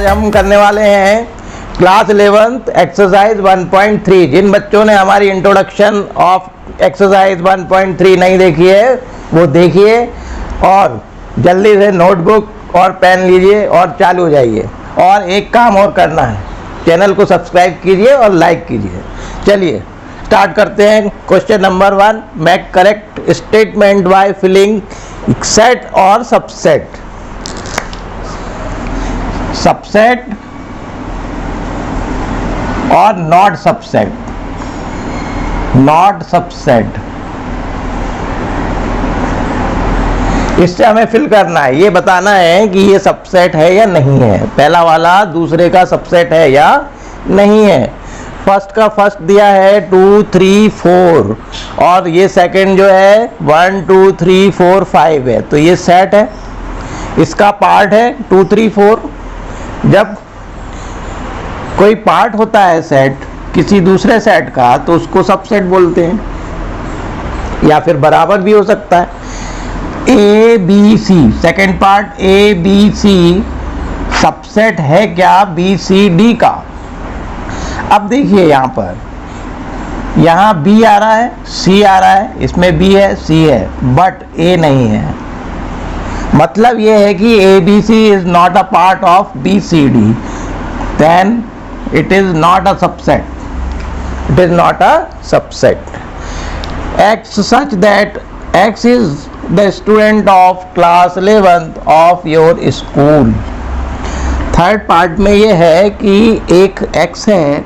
हम करने वाले हैं क्लास 11th एक्सरसाइज 1.3। जिन बच्चों ने हमारी इंट्रोडक्शन ऑफ एक्सरसाइज 1.3 नहीं देखी है वो देखिए और जल्दी से नोटबुक और पेन लीजिए और चालू हो जाइए। और एक काम और करना है, चैनल को सब्सक्राइब कीजिए और लाइक कीजिए। चलिए स्टार्ट करते हैं। Question number 1, make correct statement by filling set और सबसेट। सबसेट और नॉट सबसेट। नॉट सबसेट, इससे हमें फिल करना है, ये बताना है कि ये सबसेट है या नहीं है। पहला वाला दूसरे का सबसेट है या नहीं है। फर्स्ट का फर्स्ट दिया है 2 3 4 और ये सेकंड जो है 1 2 3 4 5 है, तो ये सेट है, इसका पार्ट है 2 3 4। जब कोई पार्ट होता है सेट किसी दूसरे सेट का तो उसको सबसेट बोलते हैं, या फिर बराबर भी हो सकता है। A B C, second part A B C subset है क्या बी सी डी का। अब देखिए यहाँ बी आ रहा है, सी आ रहा है, इसमें बी है सी है बट ए नहीं है। मतलब ये है कि A B C is not a part of B C D, then it is not a subset. It is not a subset. X such that X is the student of class 11th of your school. Third part में ये है कि एक X है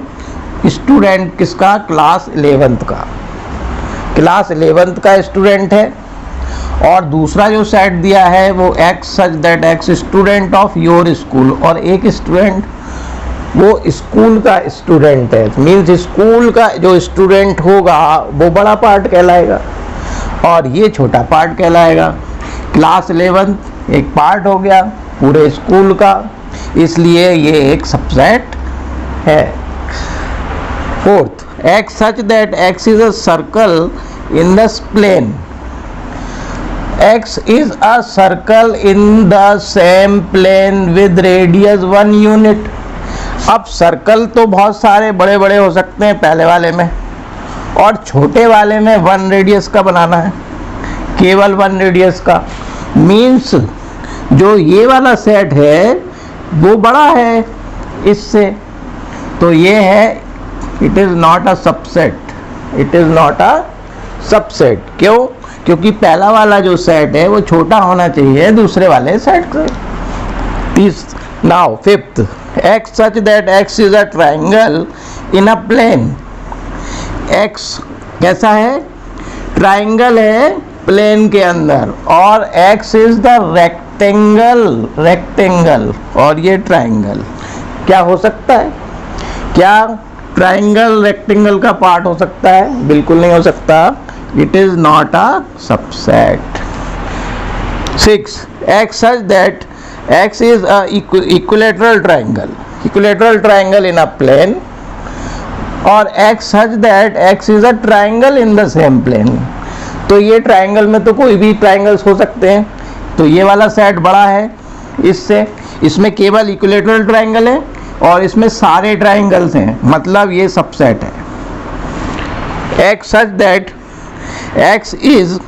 student किसका, class 11th का, class 11th का student है। और दूसरा जो सेट दिया है वो X such that X student of your school, और एक स्टूडेंट वो स्कूल का स्टूडेंट है। मीन्स स्कूल का जो स्टूडेंट होगा वो बड़ा पार्ट कहलाएगा और ये छोटा पार्ट कहलाएगा। क्लास 11 एक पार्ट हो गया पूरे स्कूल का, इसलिए ये एक सबसेट है। Fourth, X such that X is a circle in the plane. X is a circle in the same plane with radius 1 unit. अब सर्कल तो बहुत सारे बड़े बड़े हो सकते हैं पहले वाले में, और छोटे वाले में 1 रेडियस का बनाना है, केवल 1 रेडियस का। मीन्स जो ये वाला सेट है वो बड़ा है इससे, तो ये है it is not a subset. It is not a subset. क्यों? क्योंकि पहला वाला जो सेट है वो छोटा होना चाहिए दूसरे वाले सेट से। Now fifth, x such that x is a triangle in a plane। x कैसा है, ट्राइंगल है प्लेन के अंदर, और x is the rectangle, rectangle, और ये ट्राइंगल। क्या हो सकता है, क्या ट्राइंगल रेक्टेंगल का पार्ट हो सकता है? बिल्कुल नहीं हो सकता। It is not a subset. 6, x such that X is a equilateral triangle, equilateral triangle in a plane, और X such that X is a triangle in the same plane। तो ये ट्राइंगल में तो कोई भी ट्राइंगल्स हो सकते हैं, तो ये वाला सेट बड़ा है इससे, इसमें केवल इक्विलेटरल ट्राइंगल है और इसमें सारे ट्राइंगल्स हैं, मतलब ये सबसेट है। X such that X is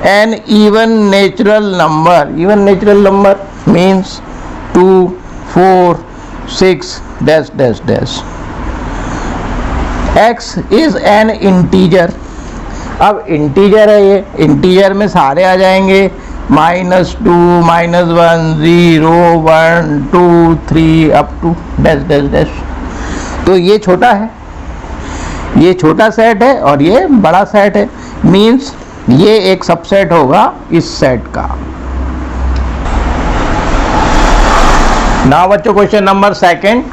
an even natural number, even natural number means 2 4 6 dash dash dash। X is an integer। अब इंटीजर है ये, इंटीजर में सारे आ जाएंगे, -2 -1 0 1 2 3 up to dash dash dash. तो ये छोटा है, ये छोटा सेट है और ये बड़ा सेट है। मीन्स ये एक सबसेट होगा इस सेट का। नाउ बच्चों question number 2,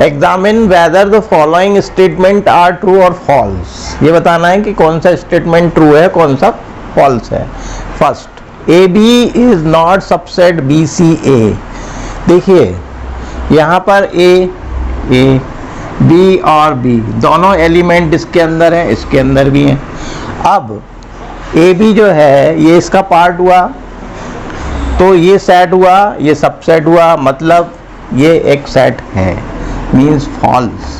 examine whether the following statement are true और फॉल्स। ये बताना है कि कौन सा स्टेटमेंट ट्रू है कौन सा फॉल्स है। First, A B is not subset B C A. देखिए यहाँ पर ए बी और बी दोनों एलिमेंट इसके अंदर है, इसके अंदर भी हैं। अब ए बी जो है ये इसका पार्ट हुआ, तो ये सेट हुआ, ये सबसेट हुआ, मतलब ये एक सेट है, मीन्स फॉल्स।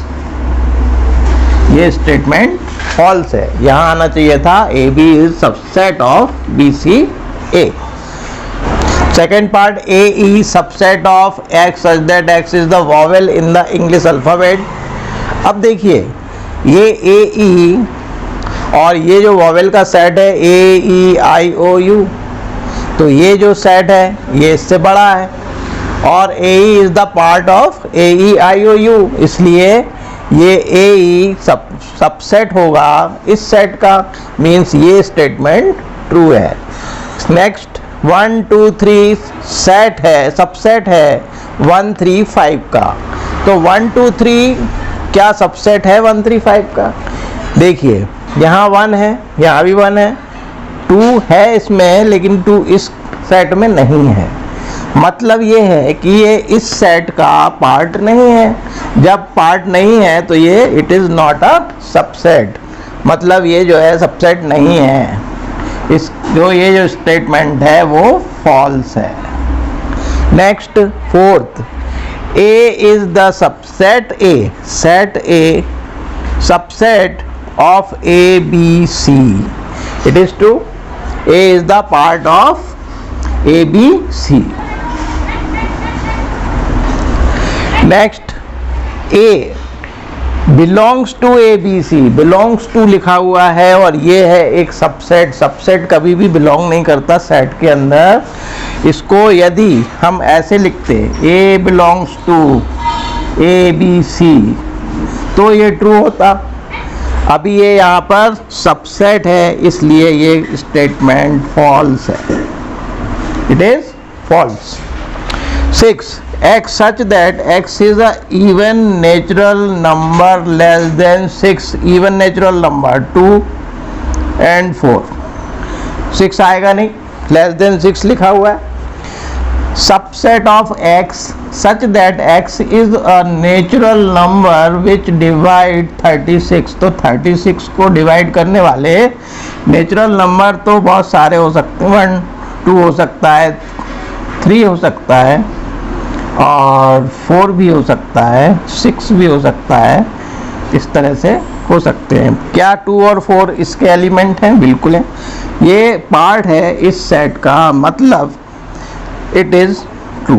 ये स्टेटमेंट फॉल्स है। यहाँ आना चाहिए था A B is subset of B C A. Second part, A E subset of X such that X is the vowel in the English alphabet. अब देखिए ये ए ई और ये जो वॉवेल का सेट है ए ई आई ओ यू, तो ये जो सेट है ये इससे बड़ा है और A E is the part of A E I O U, इसलिए ये ए ई सबसेट होगा इस सेट का, मीन्स ये स्टेटमेंट ट्रू है। नेक्स्ट 1 2 3 सेट है, सबसेट है 1 3 5 का, तो 1 2 3 क्या सबसेट है 1 3 5 का? देखिए यहाँ 1 है, यहाँ भी 1 है, 2 है इसमें लेकिन 2 इस सेट में नहीं है। मतलब ये है कि ये इस सेट का पार्ट नहीं है। जब पार्ट नहीं है तो ये it is not a subset, मतलब ये जो है सबसेट नहीं है। इस ये जो स्टेटमेंट है वो फॉल्स है। Next fourth, A is the subset A, set A subset of A B C, it is true. A is the part of A B C. Next, A belongs to A B C, belongs to लिखा हुआ है और ये है एक subset. Subset कभी भी belong नहीं करता सेट के अंदर। इसको यदि हम ऐसे लिखते A belongs to A B C तो ये ट्रू होता। अभी ये यहाँ पर सबसेट है इसलिए ये स्टेटमेंट फॉल्स है, it is false. 6, x such that x is a even natural number less than 6, even natural number 2 and 4, 6 आएगा नहीं, less than 6 लिखा हुआ है। subset of x such that x is a natural number which divide 36, तो 36 को divide करने वाले natural number तो बहुत सारे हो सकते हैं, 1 2 हो सकता है, 3 हो सकता है और 4 भी हो सकता है, 6 भी हो सकता है, इस तरह से हो सकते हैं। क्या 2 और 4 इसके एलिमेंट हैं? बिल्कुल है। ये पार्ट है इस सेट का, मतलब it is true.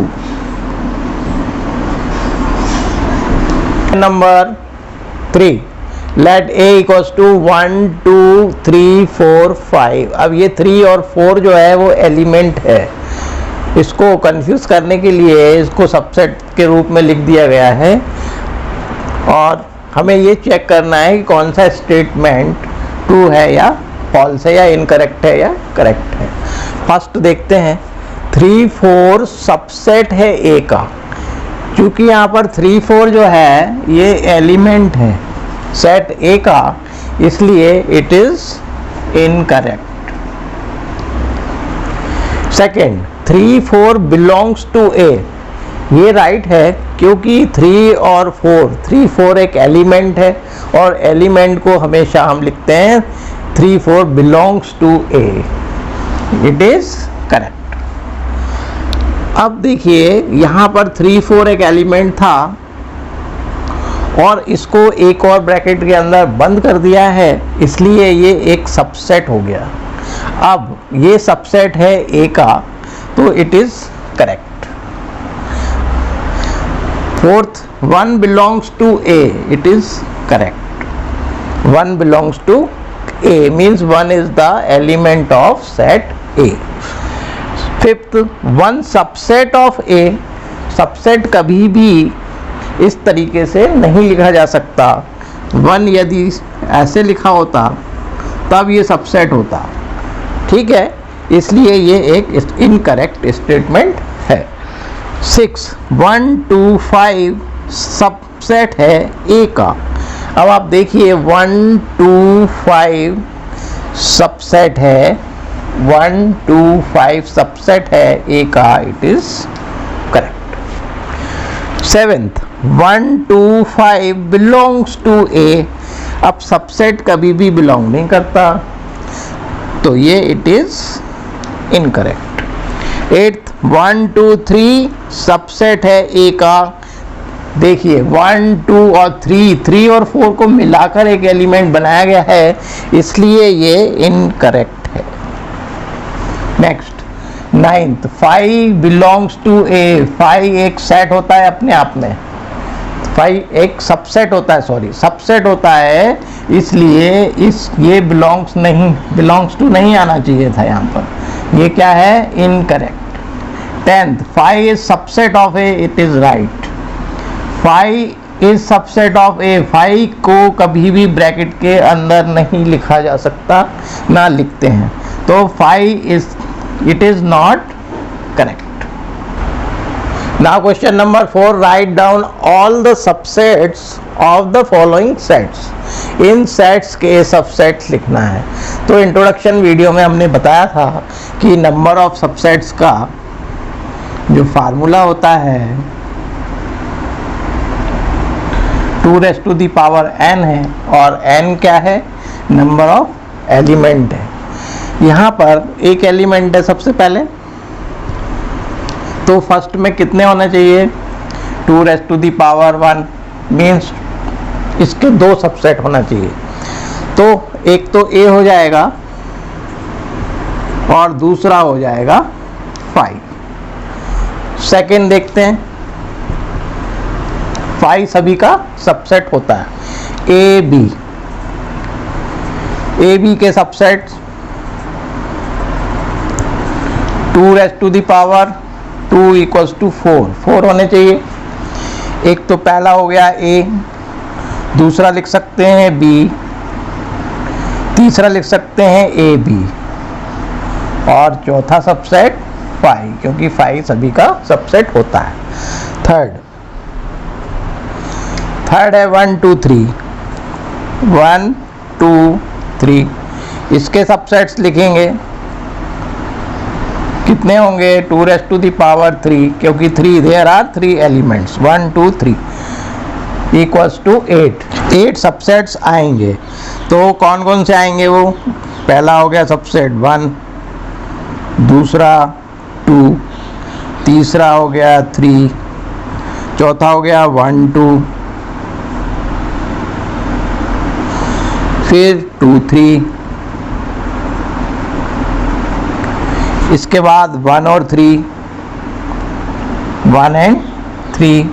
Number 3, let A equals to 1 2 3 4 5। अब ये 3 और 4 जो है वो एलिमेंट है, इसको कंफ्यूज करने के लिए इसको सबसेट के रूप में लिख दिया गया है और हमें ये चेक करना है कि कौन सा स्टेटमेंट ट्रू है या फॉल्स है या इनकरेक्ट है या करेक्ट है। फर्स्ट देखते हैं, 3 4 सबसेट है ए का। क्योंकि यहाँ पर 3 4 जो है ये एलिमेंट है सेट ए का, इसलिए it is incorrect. Second, 3 4 belongs to A, ये राइट है क्योंकि 3 और 3 4 एक एलिमेंट है और एलिमेंट को हमेशा हम लिखते हैं 3 4 belongs to A, it is correct. अब देखिए यहाँ पर 3 4 एक एलिमेंट था और इसको एक और ब्रैकेट के अंदर बंद कर दिया है, इसलिए ये एक सबसेट हो गया। अब ये सबसेट है ए का, तो it is correct. Fourth, 1 belongs to A, it is correct. 1 belongs to A means 1 is the element of set A. Fifth, 1 subset of A, subset कभी भी इस तरीके से नहीं लिखा जा सकता। 1 यदि ऐसे लिखा होता तब ये सबसेट होता, ठीक है, इसलिए ये एक इनकरेक्ट स्टेटमेंट है। 6 1 2 5 सबसेट है ए का। अब आप देखिए 1 2 5 सबसेट है, 1 2 5 सबसेट है ए का, it is correct. 7th 1 2 5 belongs to A. अब सबसेट कभी भी बिलोंग नहीं करता, तो ये it is incorrect. Eighth 1 2 3 subset है ए का। देखिए 1 2 और 3 और 4 को मिलाकर एक एलिमेंट बनाया गया है, इसलिए ये इनकरेक्ट है। नेक्स्ट नाइन्थ 5 बिलोंग्स टू ए। 5 एक सेट होता है अपने आप में, 5 एक सबसेट होता है, सॉरी सबसेट होता है, इसलिए ये बिलोंग्स टू नहीं आना चाहिए था यहाँ पर, ये क्या है incorrect. 10th 5 is subset of A, it is right. 5 is subset of A, 5 को कभी भी ब्रैकेट के अंदर नहीं लिखा जा सकता, ना लिखते हैं, तो 5 it is not correct. Now question number 4, write down all the subsets of the following sets. In sets के सबसेट्स लिखना है। तो इंट्रोडक्शन वीडियो में हमने बताया था कि नंबर ऑफ सबसेट्स का जो फार्मूला होता है 2n है, और n क्या है, नंबर ऑफ एलिमेंट है। यहाँ पर एक एलिमेंट है सबसे पहले, तो फर्स्ट में कितने होने चाहिए 2n मीन्स इसके 2 सबसेट होना चाहिए। तो एक तो a हो जाएगा और दूसरा हो जाएगा 5। सेकेंड देखते हैं, 5 सभी का सबसेट होता है ए बी के सबसेट 2 इक्वल्स टू 4 होने चाहिए। एक तो पहला हो गया ए, दूसरा लिख सकते हैं बी, तीसरा लिख सकते हैं ए बी, और चौथा सबसेट 5, क्योंकि 5 सभी का सबसेट होता है। थर्ड है 1 2 3 1 2 3, इसके सबसेट्स लिखेंगे, कितने होंगे 2n, क्योंकि 3 there are 3 elements 1 2 3 equals to 8 subsets आएंगे। तो कौन कौन से आएंगे, वो पहला हो गया सबसेट 1, दूसरा 2, तीसरा हो गया 3, चौथा हो गया 1 2, फिर 2 3, इसके बाद 1 और 3, 1 एंड 3,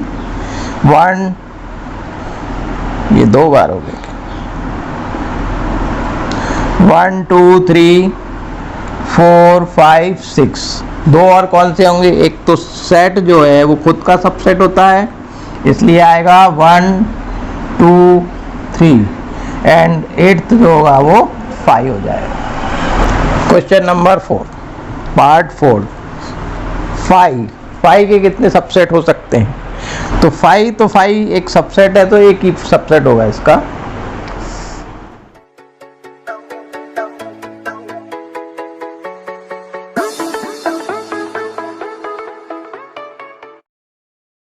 1 ये 2 बार हो गए, 1 2 3 4 5 6। 2 और कौन से होंगे, एक तो सेट जो है वो खुद का सबसेट होता है, इसलिए आएगा 1 2 3, एंड 8th जो होगा वो 5 हो जाएगा। क्वेश्चन नंबर 4 पार्ट 4, 5 के कितने सबसेट हो सकते हैं, तो 5 एक सबसेट है, तो एक ही सबसेट होगा इसका।